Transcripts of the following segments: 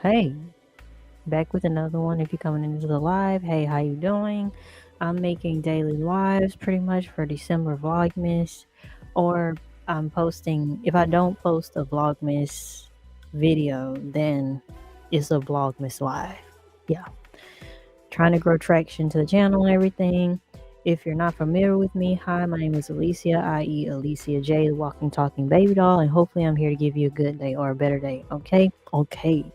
Hey, back with another one. If you're coming into the live, hey, how you doing? I'm making daily lives pretty much for December Vlogmas, or I'm posting. If I don't post a Vlogmas video, then it's a Vlogmas live. Yeah, trying to grow traction to the channel and everything. If you're not familiar with me, hi, my name is Allicia, i.e. Allicia J, the walking, talking baby doll, and hopefully I'm here to give you a good day or a better day, okay? Okay.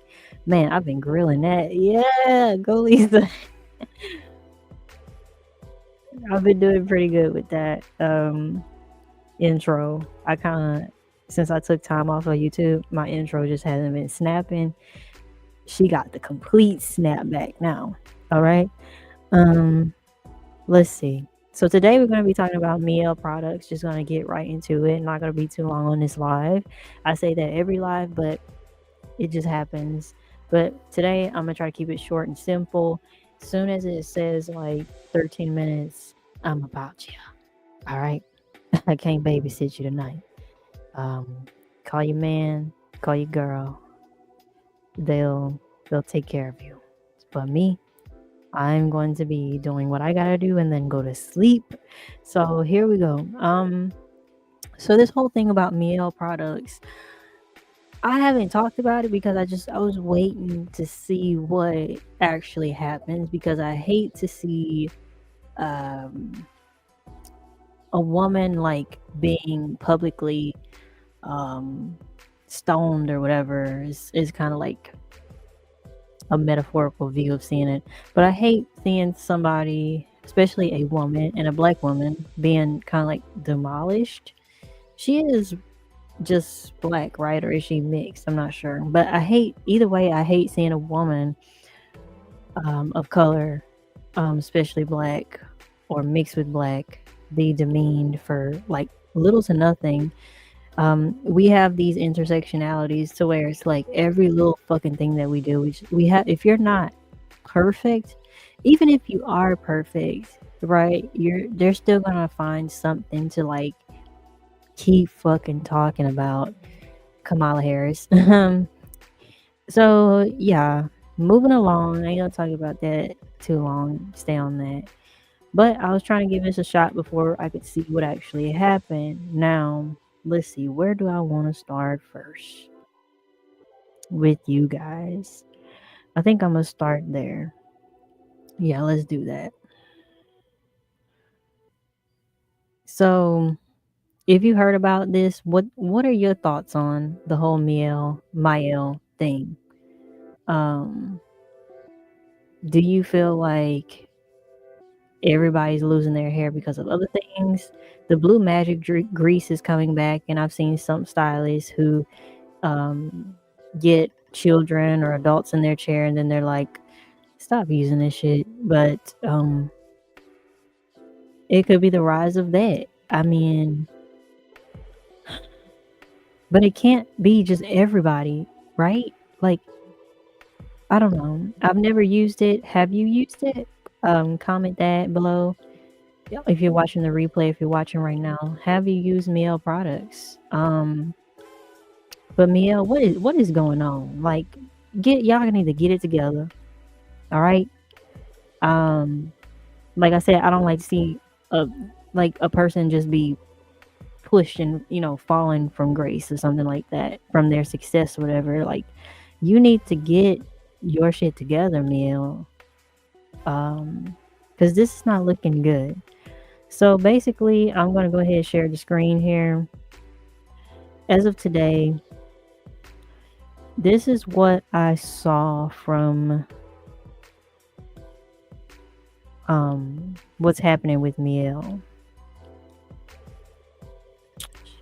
Man, I've been grilling that. Yeah, go Lisa. I've been doing pretty good with that intro. I kind of, since I took time off of YouTube, my intro just hasn't been snapping. She got the complete snapback now. All right. Let's see. So today we're going to be talking about Mielle products. Just going to get right into it. Not going to be too long on this live. I say that every live, but it just happens. But today I'm going to try to keep it short and simple. As soon as it says like 13 minutes, I'm about you. All right. I can't babysit you tonight. Call your man, call your girl. They'll take care of you. But me, I'm going to be doing what I gotta do and then go to sleep. So here we go. So this whole thing about Mielle products, I haven't talked about it because I was waiting to see what actually happens, because I hate to see a woman like being publicly stoned or whatever is kind of like a metaphorical view of seeing it. But I hate seeing somebody, especially a woman and a black woman, being kind of like demolished. She is just black, right? Or is she mixed? I'm not sure. But I hate, either way, I hate seeing a woman of color, especially black or mixed with black, be demeaned for like little to nothing. We have these intersectionalities to where it's like every little fucking thing that we do, we have, if you're not perfect, even if you are perfect, right, they're still gonna find something to like keep fucking talking about. Kamala Harris. So yeah, moving along. I ain't gonna talk about that too long. Stay on that. But I was trying to give this a shot before I could see what actually happened. Now, let's see. Where do I want to start first with you guys? I think I'm gonna start there. Yeah, let's do that. So, if you heard about this, what are your thoughts on the whole Mielle thing? Do you feel like everybody's losing their hair because of other things? The blue magic grease is coming back, and I've seen some stylists who get children or adults in their chair, and then they're like, stop using this shit. But it could be the rise of that. I mean, but it can't be just everybody, right? Like, I don't know. I've never used it. Have you used it? Comment that below. If you're watching the replay, if you're watching right now, have you used Mielle products? But Mielle, what is going on? Like, y'all need to get it together. All right. Like I said, I don't like to see a person just be pushed and, falling from grace or something like that, from their success or whatever. Like, you need to get your shit together, Mielle. Because this is not looking good. So basically, I'm going to go ahead and share the screen here. As of today, this is what I saw from what's happening with Mielle.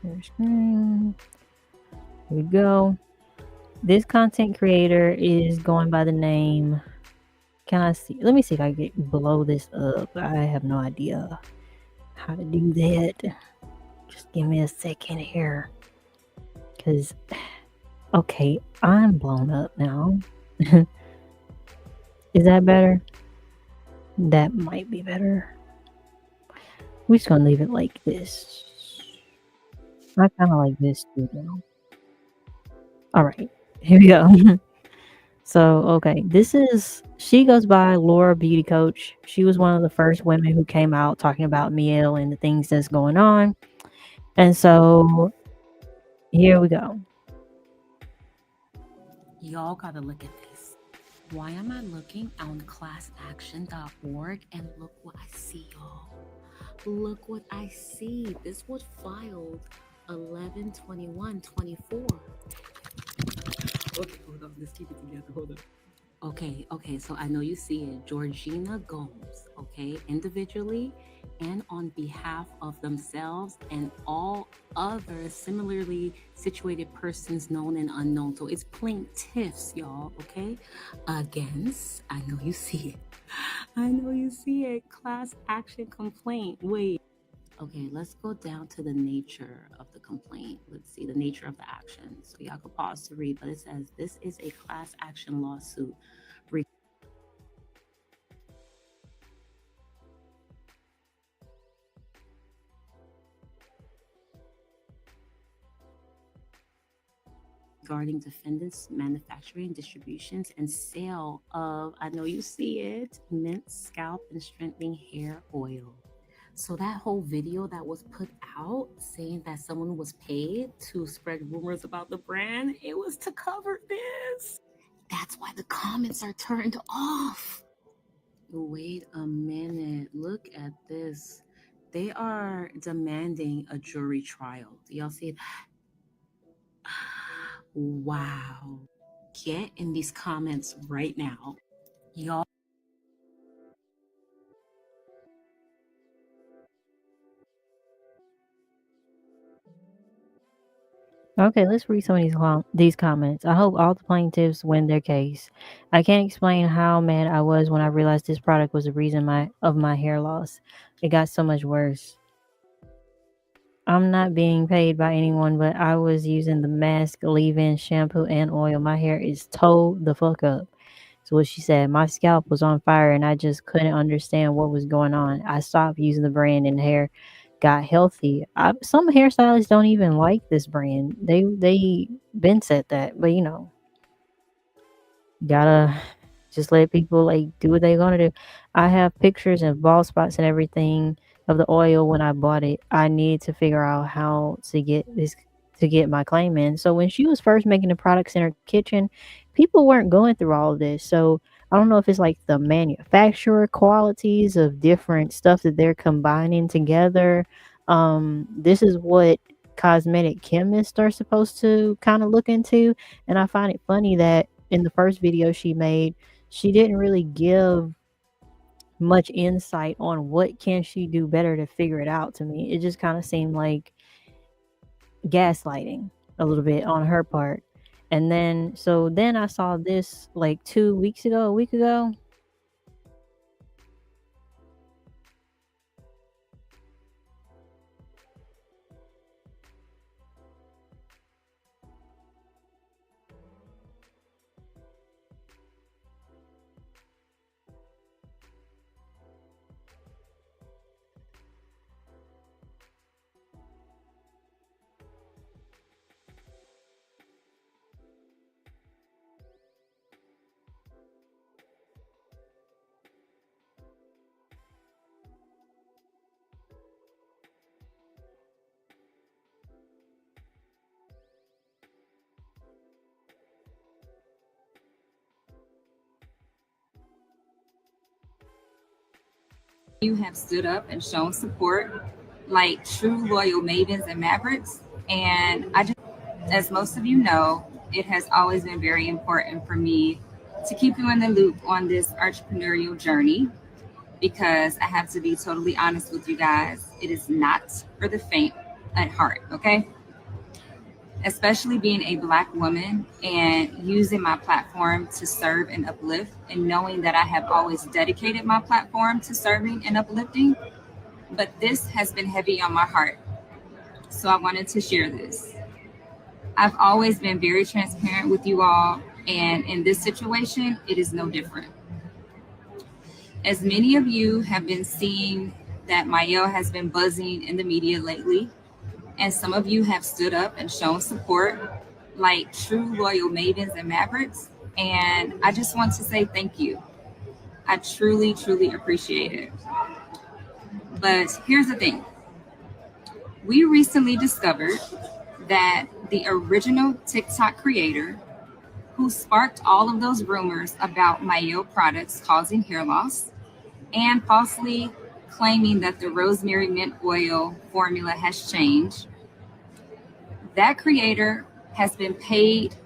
Share screen. Here we go. This content creator is going by the name. Can I see? Let me see if I can blow this up. I have no idea how to do that. Just give me a second here. Because, okay, I'm blown up now. Is that better? That might be better. We're just gonna leave it like this. I kind of like this too, though. All right, here we go. So, okay, she goes by Laura Beauty Coach. She was one of the first women who came out talking about Mielle and the things that's going on. And so here we go. Y'all gotta look at this. Why am I looking on classaction.org and look what I see, y'all? Look what I see. This was filed 11/21/24. Okay, hold on. Let's keep it together. Hold on. Okay, so I know you see it. Georgina Gomes, okay, individually and on behalf of themselves and all other similarly situated persons known and unknown. So it's plaintiffs, y'all, okay? Against, I know you see it. I know you see it. Class action complaint. Wait. Okay, let's go down to the nature of the complaint. Let's see the nature of the action. So y'all can pause to read, but it says this is a class action lawsuit regarding defendants' manufacturing, distributions, and sale of, I know you see it, mint scalp and strengthening hair oil. So that whole video that was put out saying that someone was paid to spread rumors about the brand, it was to cover this. That's why the comments are turned off. Wait a minute. Look at this. They are demanding a jury trial. Do y'all see that? Wow. Get in these comments right now. Y'all. Okay, let's read some of these comments. I hope all the plaintiffs win their case. I can't explain how mad I was when I realized this product was the reason of my hair loss. It got so much worse. I'm not being paid by anyone, but I was using the mask, leave-in shampoo, and oil. My hair is towed the fuck up. So what she said, my scalp was on fire and I just couldn't understand what was going on. I stopped using the brand and hair got healthy. Some hairstylists don't even like this brand. They been said that, but gotta just let people like do what they're gonna do. I have pictures and bald spots and everything of the oil when I bought it. I need to figure out how to get my claim in. So when she was first making the products in her kitchen, people weren't going through all of this. So I don't know if it's like the manufacturer qualities of different stuff that they're combining together. This is what cosmetic chemists are supposed to kind of look into. And I find it funny that in the first video she made, she didn't really give much insight on what can she do better to figure it out to me. It just kind of seemed like gaslighting a little bit on her part. And then I saw this like 2 weeks ago, a week ago. You have stood up and shown support like true loyal mavens and mavericks. And as most of you know, it has always been very important for me to keep you in the loop on this entrepreneurial journey because I have to be totally honest with you guys. It is not for the faint at heart, okay? Especially being a Black woman and using my platform to serve and uplift, and knowing that I have always dedicated my platform to serving and uplifting. But this has been heavy on my heart. So I wanted to share this. I've always been very transparent with you all, and in this situation, it is no different. As many of you have been seeing that Mielle has been buzzing in the media lately, and some of you have stood up and shown support like true loyal mavens and mavericks. And I just want to say thank you. I truly, truly appreciate it. But here's the thing, we recently discovered that the original TikTok creator who sparked all of those rumors about Mielle products causing hair loss and falsely claiming that the rosemary mint oil formula has changed, that creator has been paid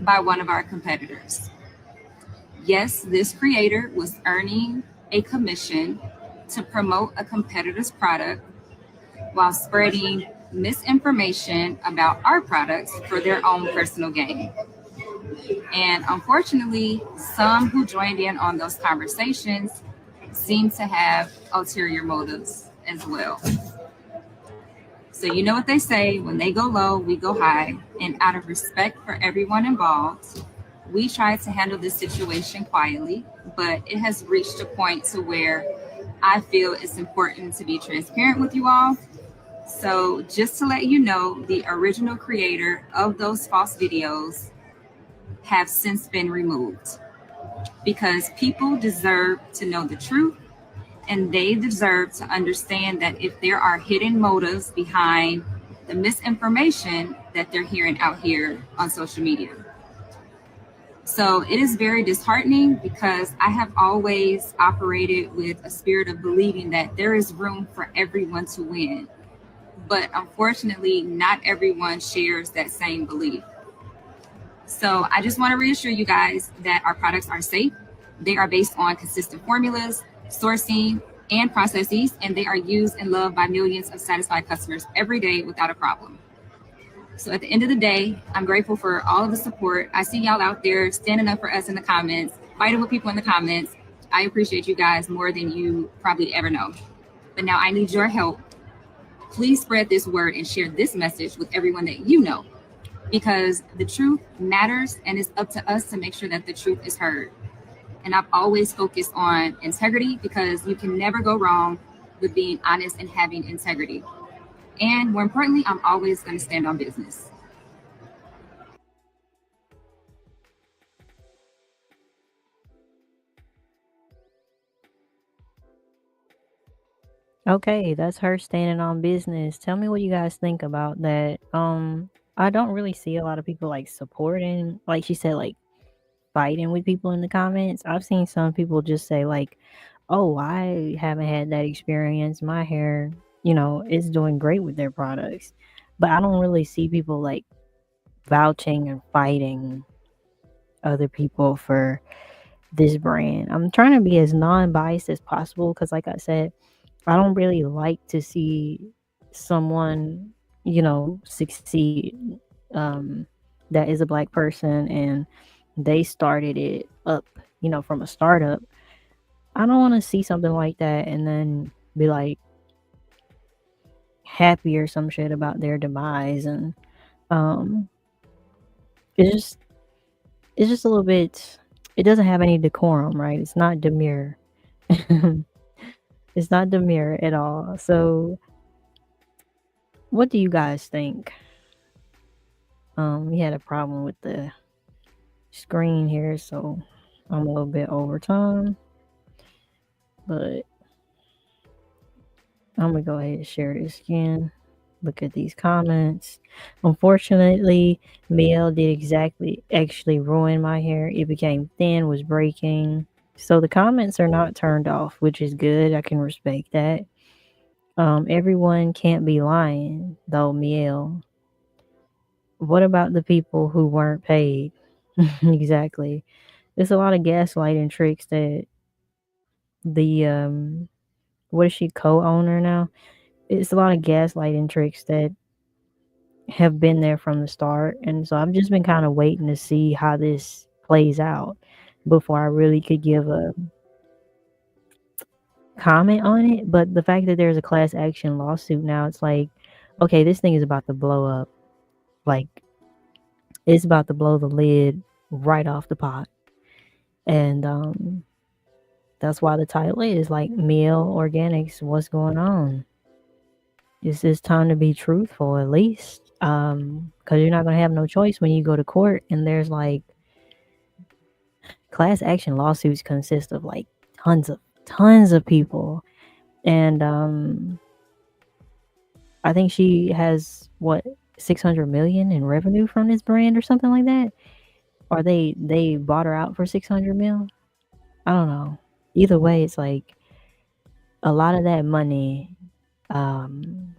by one of our competitors. Yes, this creator was earning a commission to promote a competitor's product while spreading misinformation about our products for their own personal gain. And unfortunately, some who joined in on those conversations seem to have ulterior motives as well. So, you know what they say, when they go low, we go high. And out of respect for everyone involved, we try to handle this situation quietly, but it has reached a point to where I feel it's important to be transparent with you all. So, just to let you know, the original creator of those false videos have since been removed because people deserve to know the truth and they deserve to understand that if there are hidden motives behind the misinformation that they're hearing out here on social media. So it is very disheartening because I have always operated with a spirit of believing that there is room for everyone to win. But unfortunately, not everyone shares that same belief. So I just want to reassure you guys that our products are safe. They are based on consistent formulas, sourcing, and processes, and they are used and loved by millions of satisfied customers every day without a problem. So at the end of the day, I'm grateful for all of the support. I see y'all out there standing up for us in the comments, fighting with people in the comments. I appreciate you guys more than you probably ever know. But now I need your help. Please spread this word and share this message with everyone that you know because the truth matters and it's up to us to make sure that the truth is heard. And I've always focused on integrity because you can never go wrong with being honest and having integrity. And more importantly, I'm always going to stand on business. Okay, that's her standing on business. Tell me what you guys think about that. I don't really see a lot of people like supporting, like she said, like fighting with people in the comments. I've seen some people just say like, "Oh, I haven't had that experience. My hair, is doing great with their products." But I don't really see people like vouching and fighting other people for this brand. I'm trying to be as non-biased as possible because like I said, I don't really like to see someone, succeed um, that is a black person and they started it up, from a startup. I don't want to see something like that and then be like happy or some shit about their demise. And um, it's just, it's just a little bit. It doesn't have any decorum, right? It's not demure. It's not demure at all. So, what do you guys think? We had a problem with the screen here, so I'm a little bit over time, but I'm gonna go ahead and share this again. Look at these comments. Unfortunately, Mielle did actually ruin my hair. It became thin, was breaking. So the comments are not turned off, which is good. I can respect that. Everyone can't be lying, though, Mielle. What about the people who weren't paid? Exactly. There's a lot of gaslighting tricks that the what is she, co-owner now? It's a lot of gaslighting tricks that have been there from the start, and so I've just been kind of waiting to see how this plays out before I really could give a comment on it. But the fact that there's a class action lawsuit now, it's like, okay, this thing is about to blow up. Like, it's about to blow the lid right off the pot. And that's why the title is like Mielle Organics, what's going on? It's time to be truthful at least. Because you're not gonna have no choice when you go to court and there's like class action lawsuits consist of like tons of people, and I think she has what 600 million in revenue from this brand or something like that, or they bought her out for 600 mil. I don't know. Either way, it's like a lot of that money. Um,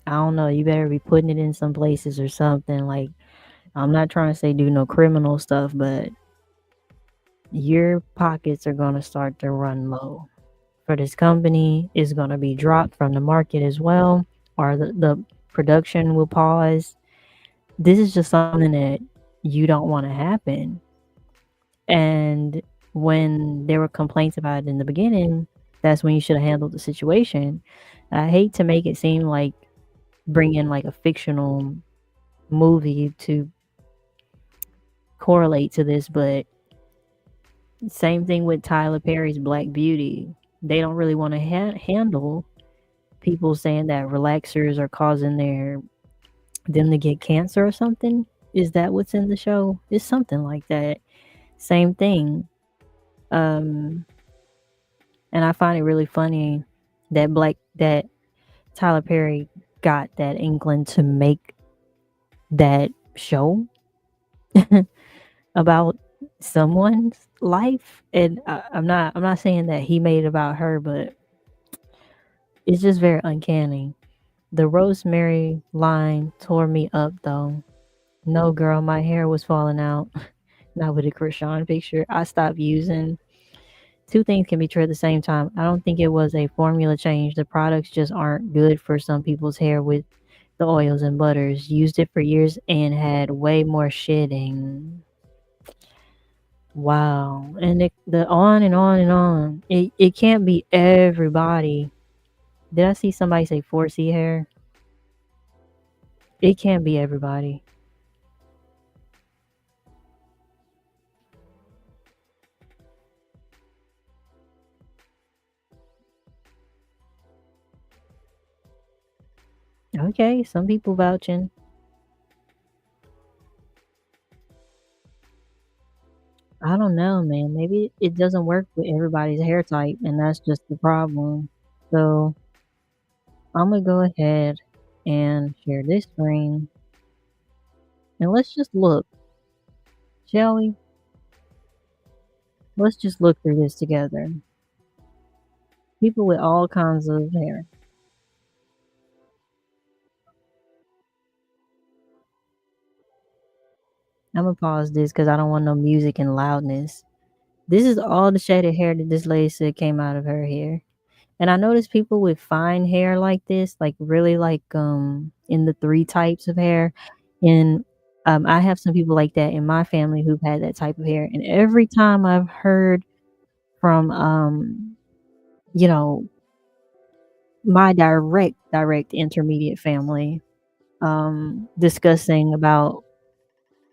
I don't know. You better be putting it in some places or something. Like, I'm not trying to say do no criminal stuff, but your pockets are gonna start to run low. For this company is gonna be dropped from the market as well, or the production will pause. This is just something that you don't want to happen. And when there were complaints about it in the beginning, that's when you should have handled the situation. I hate to make it seem like bring in like a fictional movie to correlate to this, but same thing with Tyler Perry's Black Beauty. They don't really want to handle people saying that relaxers are causing them to get cancer or something. Is that what's in the show? It's something like that. Same thing. Um, and I find it really funny that Tyler Perry got that England to make that show about someone's life, and I'm not saying that he made it about her, but it's just very uncanny. The Rosemary line tore me up though. No, girl, my hair was falling out. Not with a Krishan picture. I stopped using. Two things can be true at the same time. I don't think it was a formula change. The products just aren't good for some people's hair with the oils and butters. Used it for years and had way more shedding. Wow. And the on and on and on. It can't be everybody. Did I see somebody say 4C hair? It can't be everybody. Okay, some people vouching. I don't know, man. Maybe it doesn't work with everybody's hair type, and that's just the problem. So I'm gonna go ahead and share this screen, and let's just look, shall we? Let's just look through this together. People with all kinds of hair. I'm gonna pause this because I don't want no music and loudness. This is all the shaded hair that this lady said came out of her hair. And I notice people with fine hair like this, like really like in the three types of hair. And I have some people like that in my family who've had that type of hair. And every time I've heard from you know, my direct intermediate family discussing about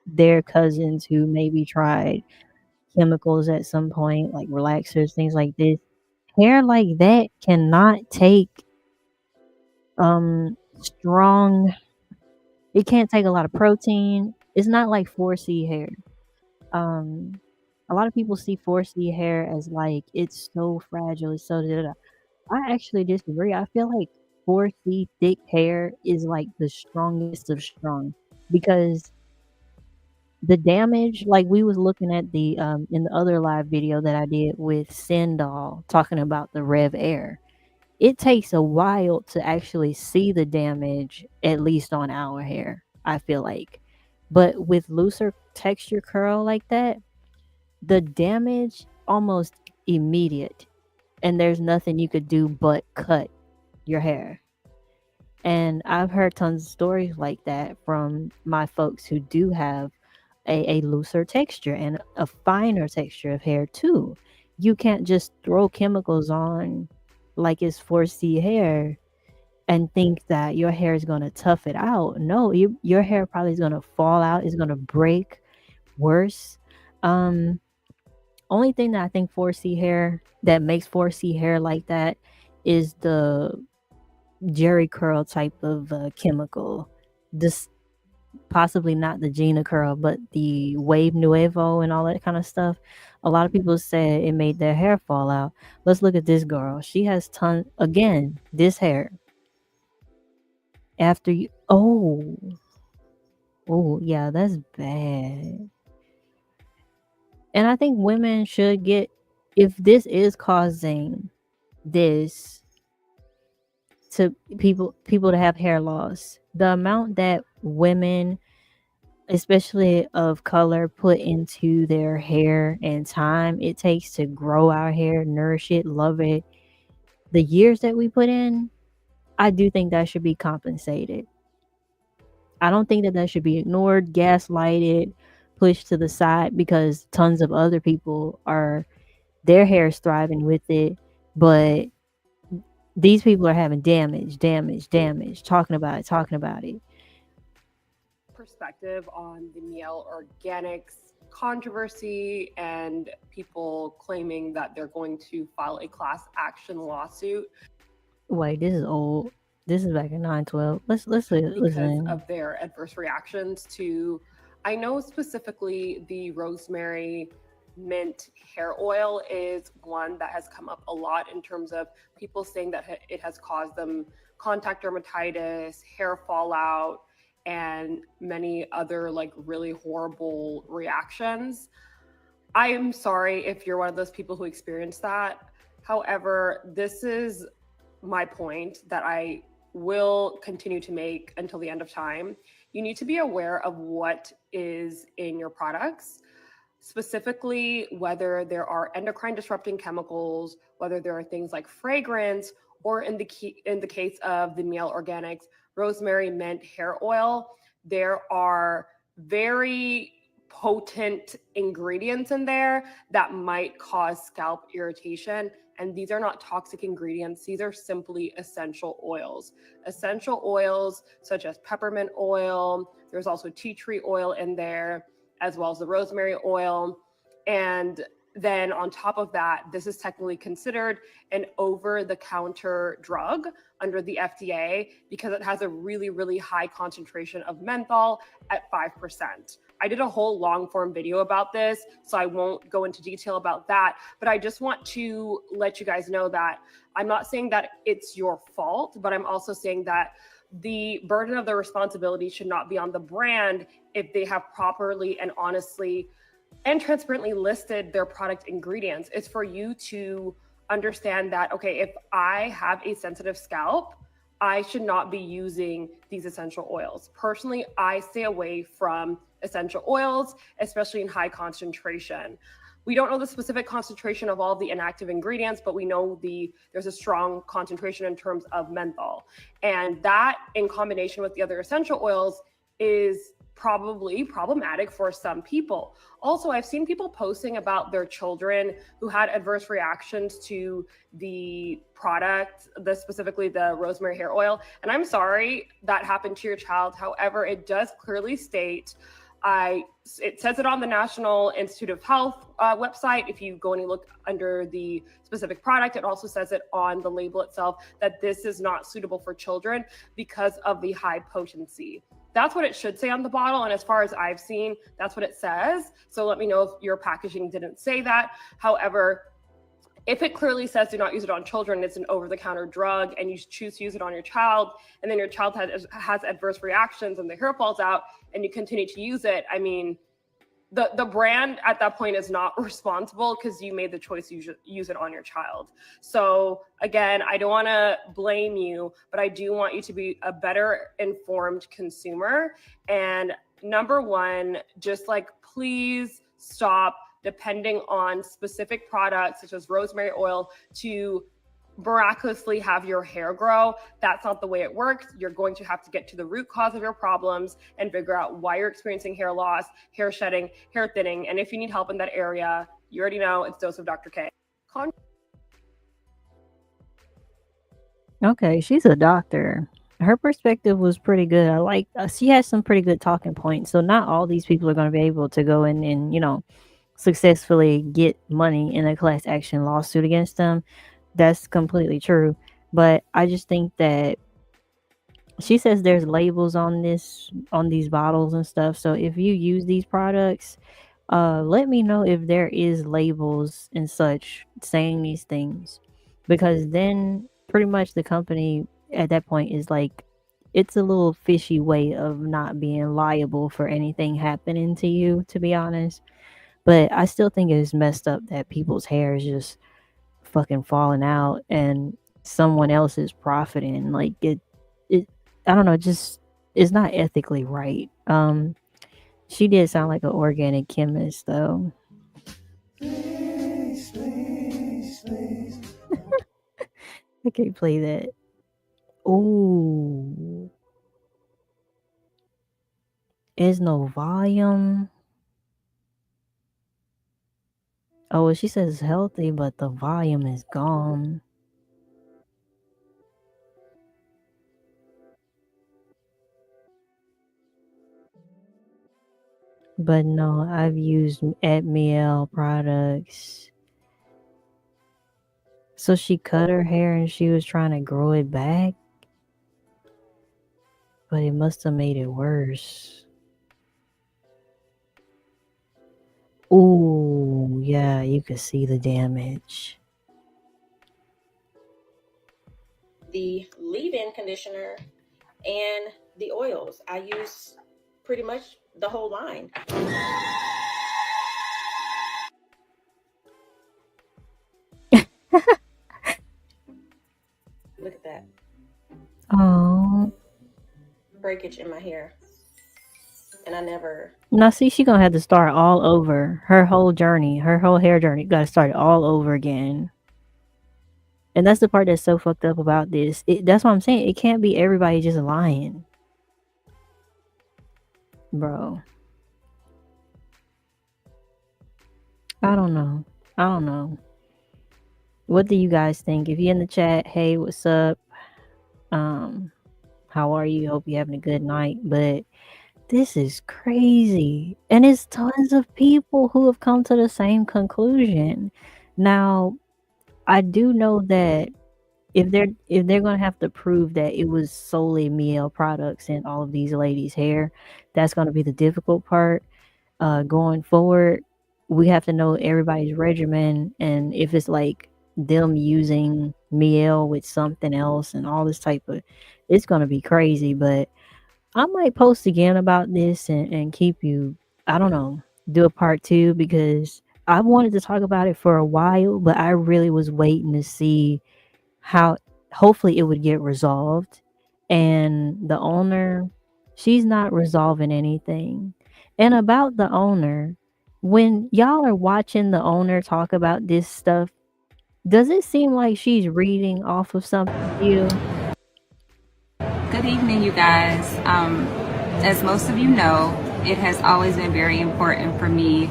their cousins who maybe tried chemicals at some point, like relaxers, things like this. Hair like that cannot take strong, it can't take a lot of protein. It's not like 4C hair. Um a lot of people see 4C hair as like it's so fragile, it's so da, da, da. I actually disagree. I feel like 4C thick hair is like the strongest of strong, because the damage, like we was looking at the in the other live video that I did with Sendal talking about the Rev Air. It takes a while to actually see the damage, at least on our hair, I feel like. But with looser texture curl like that, the damage almost immediate, and there's nothing you could do but cut your hair. And I've heard tons of stories like that from my folks who do have a looser texture and a finer texture of hair too. You can't just throw chemicals on like it's 4C hair and think that your hair is going to tough it out. No, your hair probably is going to fall out, it's going to break worse. Um, Only thing that I think 4C hair that makes 4C hair like that is the Jerry curl type of chemical. This possibly not the Gina curl, but the wave nuevo and all that kind of stuff. A lot of people said it made their hair fall out. Let's look at this girl. She has ton again, this hair. After you oh yeah, that's bad. And I think women should get, if this is causing this to people to have hair loss, the amount that women, especially of color, put into their hair and time it takes to grow our hair, nourish it, love it, the years that we put in, I do think that should be compensated. I don't think that that should be ignored, gaslighted, pushed to the side because tons of other people are, their hair is thriving with it, but these people are having damage, talking about it. Perspective on the Mielle Organics controversy and people claiming that they're going to file a class action lawsuit. Wait, this is old. This is back in 912. Let's because listen. of their adverse reactions to, I know specifically the rosemary mint hair oil is one that has come up a lot in terms of people saying that it has caused them contact dermatitis, hair fallout, and many other like really horrible reactions. I am sorry if you're one of those people who experienced that. However, this is my point that I will continue to make until the end of time. You need to be aware of what is in your products, specifically whether there are endocrine disrupting chemicals, whether there are things like fragrance, or in the case of the Mielle Organics rosemary mint hair oil, there are very potent ingredients in there that might cause scalp irritation. And these are not toxic ingredients. These are simply essential oils. Essential oils such as peppermint oil, there's also tea tree oil in there, as well as the rosemary oil. And then on top of that, this is technically considered an over-the-counter drug under the FDA because it has a really, really high concentration of menthol at 5%. I did a whole long form video about this, so I won't go into detail about that, but I just want to let you guys know that I'm not saying that it's your fault, but I'm also saying that the burden of the responsibility should not be on the brand if they have properly and honestly and transparently listed their product ingredients. It's for you to understand that, okay, if I have a sensitive scalp, I should not be using these essential oils. Personally, I stay away from essential oils, especially in high concentration. We don't know the specific concentration of all the inactive ingredients, but we know there's a strong concentration in terms of menthol. And that in combination with the other essential oils is probably problematic for some people. Also, I've seen people posting about their children who had adverse reactions to the product, specifically the rosemary hair oil. And I'm sorry that happened to your child. However, it does clearly state, it says it on the National Institute of Health website. If you go and you look under the specific product, it also says it on the label itself that this is not suitable for children because of the high potency. That's what it should say on the bottle. And as far as I've seen, that's what it says. So let me know if your packaging didn't say that. However, if it clearly says do not use it on children, it's an over-the-counter drug, and you choose to use it on your child, and then your child has adverse reactions and the hair falls out, and you continue to use it, I mean, the brand at that point is not responsible because you made the choice to use it on your child. So again, I don't want to blame you, but I do want you to be a better informed consumer. And number one, just like, please stop depending on specific products such as rosemary oil to miraculously have your hair grow. That's not the way it works. You're going to have to get to the root cause of your problems and figure out why you're experiencing hair loss, hair shedding, hair thinning. And if you need help in that area, you already know it's Dose of Dr. K. Okay, she's a doctor. Her perspective was pretty good. I like, she has some pretty good talking points. So not all these people are going to be able to go in and, successfully get money in a class action lawsuit against them. That's completely true. But I just think that She says there's labels on these bottles and stuff. So if you use these products, let me know if there is labels and such saying these things, because then pretty much the company at that point is like, it's a little fishy way of not being liable for anything happening to you, to be honest. But I still think it's messed up that people's hair is just fucking falling out and someone else is profiting. Like it I don't know, just it's not ethically right. She did sound like an organic chemist though. I can't play that. Ooh. Is no volume. Oh, well, she says healthy, but the volume is gone. But no, I've used at Mielle products. So she cut her hair and she was trying to grow it back, but it must have made it worse. Ooh, yeah, you could see the damage. The leave-in conditioner and the oils. I use pretty much the whole line. Look at that. Oh. Breakage in my hair. And I never... Now, see, she gonna have to start all over. Her whole journey, her whole hair journey, gotta start all over again. And that's the part that's so fucked up about this. That's what I'm saying. It can't be everybody just lying. Bro. I don't know. I don't know. What do you guys think? If you're in the chat, hey, what's up? How are you? Hope you're having a good night. But this is crazy. And it's tons of people who have come to the same conclusion. Now, I do know that if they're gonna have to prove that it was solely Mielle products in all of these ladies' hair, that's gonna be the difficult part. Going forward, we have to know everybody's regimen, and if it's like them using Mielle with something else and all this type of, it's gonna be crazy. But I might post again about this and keep you, I don't know, do a part two, because I wanted to talk about it for a while, but I really was waiting to see how hopefully it would get resolved. And the owner, she's not resolving anything. And about the owner, when y'all are watching the owner talk about this stuff, does it seem like she's reading off of something to you? Good evening, you guys. As most of you know, it has always been very important for me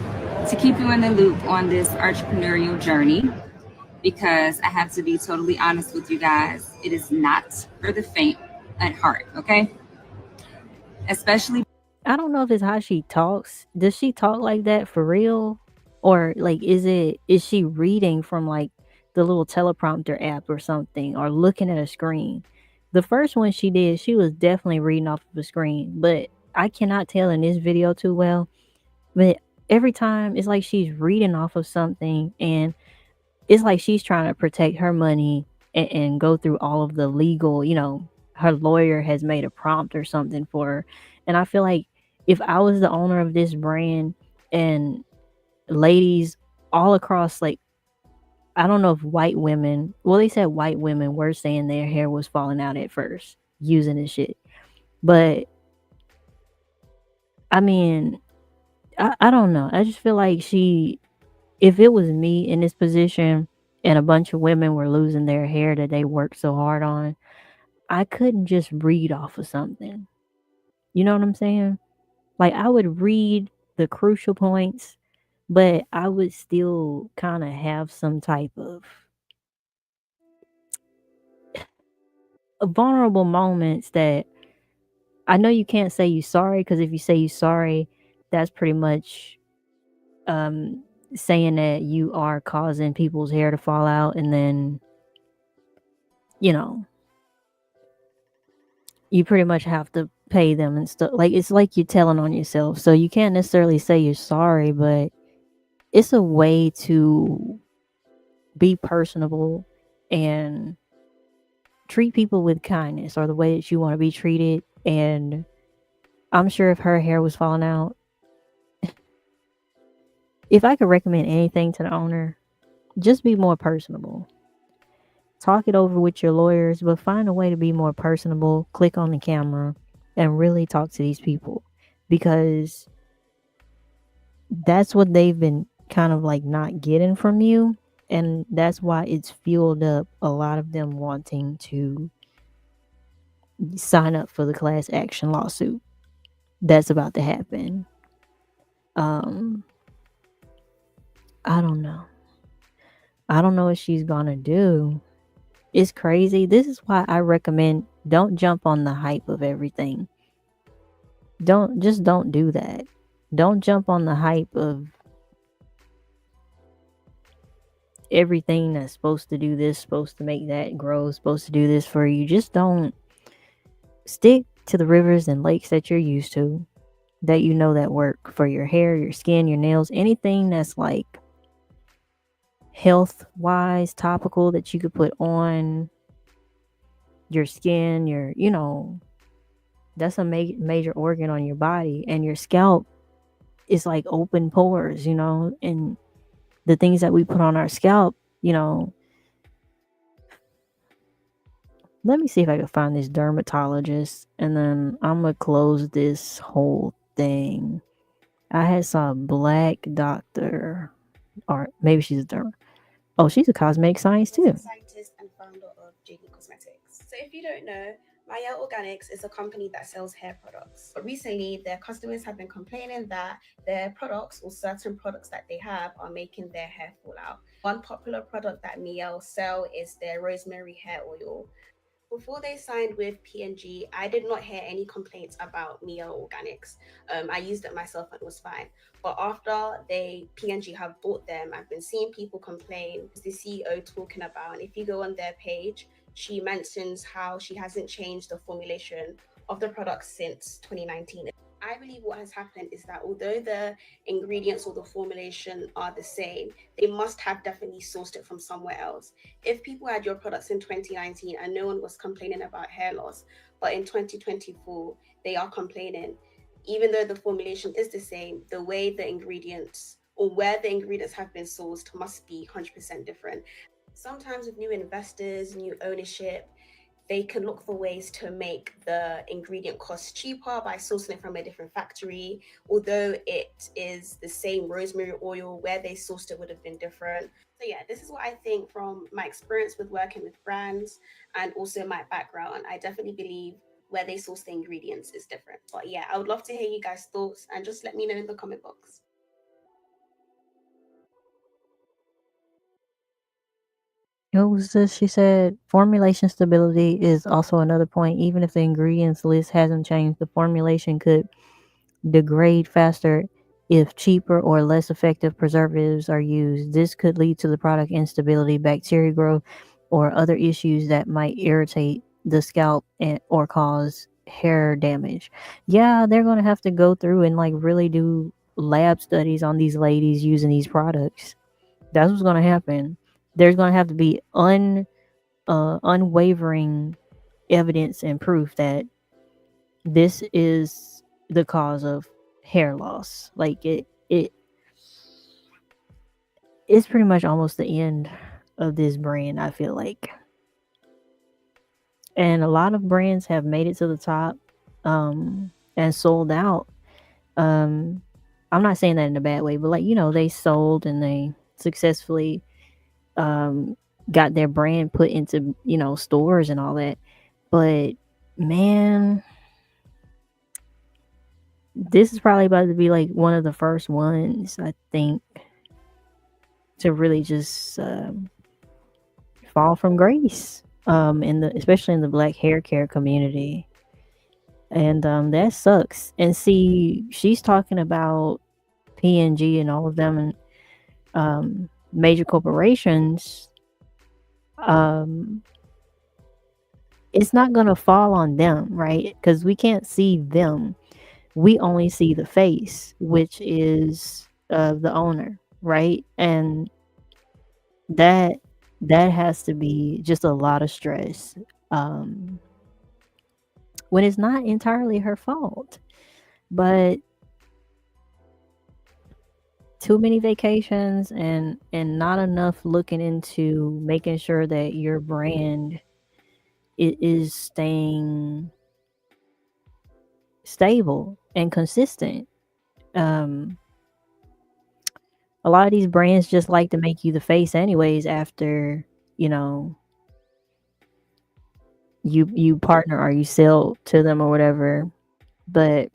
to keep you in the loop on this entrepreneurial journey, because I have to be totally honest with you guys. It is not for the faint at heart, okay? Especially, I don't know if it's how she talks. Does she talk like that for real? Or like is she reading from like the little teleprompter app or something, or looking at a screen? The first one she did, she was definitely reading off of a screen, but I cannot tell in this video too well. But every time it's like she's reading off of something, and it's like she's trying to protect her money and go through all of the legal, her lawyer has made a prompt or something for her. And I feel like if I was the owner of this brand, and ladies all across, like, I don't know if white women, well, they said white women were saying their hair was falling out at first using this shit. But I mean, I don't know. I just feel like if it was me in this position and a bunch of women were losing their hair that they worked so hard on, I couldn't just read off of something. You know what I'm saying? Like, I would read the crucial points, but I would still kind of have some type of vulnerable moments that I know you can't say you sorry, because if you say you sorry, that's pretty much saying that you are causing people's hair to fall out, and then, you know, you pretty much have to pay them and stuff. Like, it's like you're telling on yourself. So you can't necessarily say you're sorry, but it's a way to be personable and treat people with kindness, or the way that you want to be treated. And I'm sure if her hair was falling out, if I could recommend anything to the owner, just be more personable. Talk it over with your lawyers, but find a way to be more personable. Click on the camera and really talk to these people, because that's what they've been kind of like not getting from you. And that's why it's fueled up a lot of them wanting to sign up for the class action lawsuit that's about to happen. Um, I don't know. I don't know what she's gonna do. It's crazy. This is why I recommend don't jump on the hype of everything. Don't do that. Don't jump on the hype of everything that's supposed to do this, supposed to make that grow, supposed to do this for you. Just don't. Stick to the rivers and lakes that you're used to, that you know that work for your hair, your skin, your nails, anything that's like health wise, topical, that you could put on your skin, that's a major organ on your body. And your scalp is like open pores, and the things that we put on our scalp, let me see if I can find this dermatologist, and then I'm gonna close this whole thing. I had saw a black doctor, or maybe she's a derm. Oh, she's a cosmetic science too. Scientist and founder of JD Cosmetics. So if you don't know, Mielle Organics is a company that sells hair products. But recently, their customers have been complaining that their products, or certain products that they have, are making their hair fall out. One popular product that Mielle sell is their rosemary hair oil. Before they signed with P&G, I did not hear any complaints about Mielle Organics. I used it myself and it was fine. But after P&G have bought them, I've been seeing people complain. The CEO talking about, and if you go on their page, she mentions how she hasn't changed the formulation of the product since 2019. I believe what has happened is that although the ingredients or the formulation are the same, they must have definitely sourced it from somewhere else. If people had your products in 2019 and no one was complaining about hair loss, but in 2024 they are complaining, even though the formulation is the same, the way the ingredients or where the ingredients have been sourced must be 100% different. Sometimes with new investors, new ownership, they can look for ways to make the ingredient cost cheaper by sourcing it from a different factory. Although it is the same rosemary oil, where they sourced it would have been different. So yeah, this is what I think from my experience with working with brands and also my background. I definitely believe where they source the ingredients is different. But yeah, I would love to hear you guys' thoughts and just let me know in the comment box. What was this? She said formulation stability is also another point. Even if the ingredients list hasn't changed, the formulation could degrade faster if cheaper or less effective preservatives are used. This could lead to the product instability, bacteria growth, or other issues that might irritate the scalp or cause hair damage. Yeah, they're going to have to go through and like really do lab studies on these ladies using these products. That's what's going to happen. There's going to have to be unwavering evidence and proof that this is the cause of hair loss. Like it's pretty much almost the end of this brand, I feel like. And a lot of brands have made it to the top and sold out. I'm not saying that in a bad way, but like, they sold and they successfully got their brand put into, stores and all that. But man, this is probably about to be like one of the first ones, I think, to really just fall from grace, especially in the black hair care community. And that sucks. And see, she's talking about P&G and all of them, and major corporations. it's not going to fall on them, right? Because we can't see them. We only see the face, which is the owner, right? And that that has to be just a lot of stress, um, when it's not entirely her fault. But too many vacations and not enough looking into making sure that your brand is staying stable and consistent. Um, a lot of these brands just like to make you the face anyways after, you know, you partner or you sell to them or whatever. But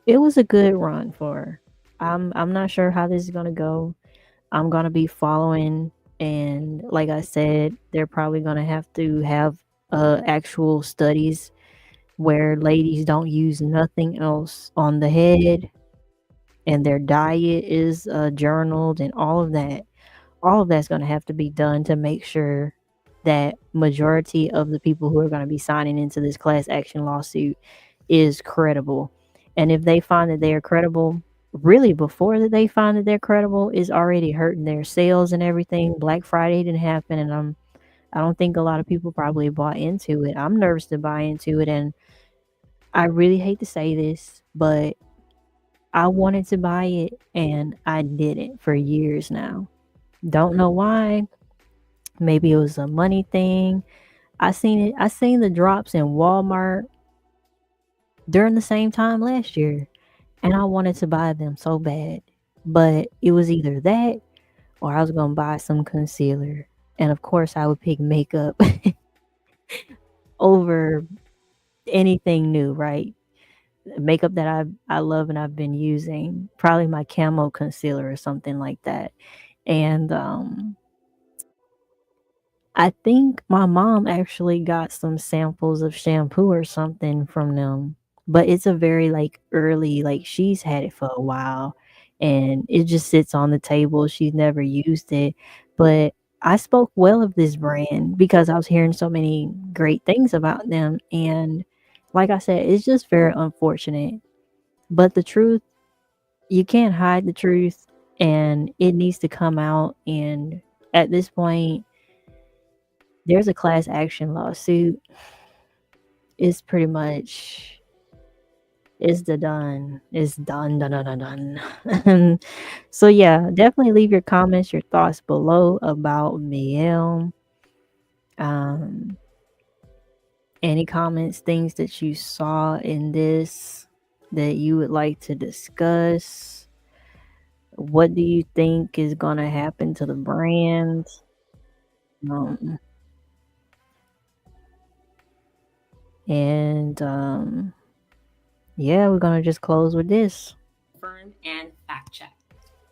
it was a good run for her. I'm not sure how this is gonna go. I'm gonna be following, and like I said, they're probably gonna have to have actual studies where ladies don't use nothing else on the head, and their diet is journaled, and all of that. All of that's gonna have to be done to make sure that majority of the people who are gonna be signing into this class action lawsuit is credible. And if they find that they are credible, really before that they find that they're credible is already hurting their sales and everything. Black Friday didn't happen, and I don't think a lot of people probably bought into it. I'm nervous to buy into it, and I really hate to say this, but I wanted to buy it and I didn't for years now. Don't know why. Maybe it was a money thing. I seen the drops in Walmart during the same time last year, and I wanted to buy them so bad. But it was either that or I was gonna buy some concealer. And of course I would pick makeup over anything new, right? Makeup that I love and I've been using. Probably my camo concealer or something like that. And I think my mom actually got some samples of shampoo or something from them, but it's a very like early, like she's had it for a while and it just sits on the table. She's never used it, but I spoke well of this brand because I was hearing so many great things about them. And like I said, it's just very unfortunate. But the truth, you can't hide the truth and it needs to come out. And at this point, there's a class action lawsuit. It's pretty much it's the done. It's done, done, done, done, done. So yeah, definitely leave your comments, your thoughts below about Mielle. Um, any comments, things that you saw in this that you would like to discuss? What do you think is gonna happen to the brand? Um, and yeah, we're gonna just close with this. Confirm and fact check.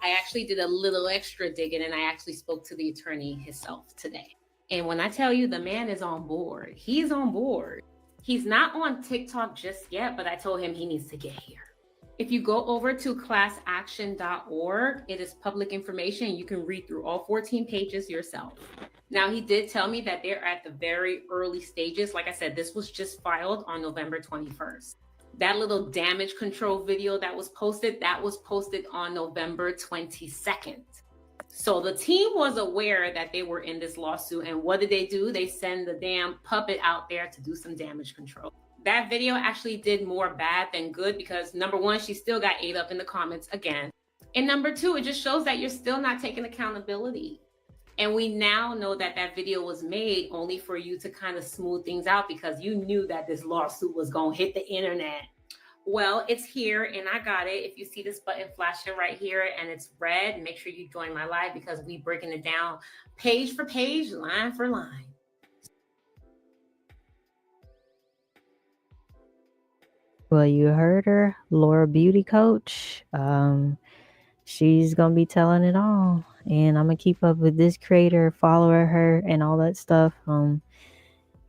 I actually did a little extra digging and I actually spoke to the attorney himself today. And when I tell you the man is on board, he's on board. He's not on TikTok just yet, but I told him he needs to get here. If you go over to classaction.org, it is public information. You can read through all 14 pages yourself. Now, he did tell me that they're at the very early stages. Like I said, this was just filed on November 21st. That little damage control video that was posted on November 22nd. So the team was aware that they were in this lawsuit. And what did they do? They send the damn puppet out there to do some damage control. That video actually did more bad than good because number one, she still got ate up in the comments again. And number two, it just shows that you're still not taking accountability. And we now know that that video was made only for you to kind of smooth things out because you knew that this lawsuit was going to hit the internet. Well, it's here and I got it. If you see this button flashing right here and it's red, make sure you join my live because we breaking it down page for page, line for line. Well, you heard her, Laura Beauty Coach. She's gonna be telling it all, and I'm gonna keep up with this creator, follow her, and all that stuff.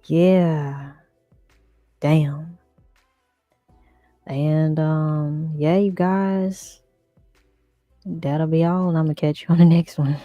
Yeah, damn. And yeah, you guys, that'll be all, and I'm gonna catch you on the next one.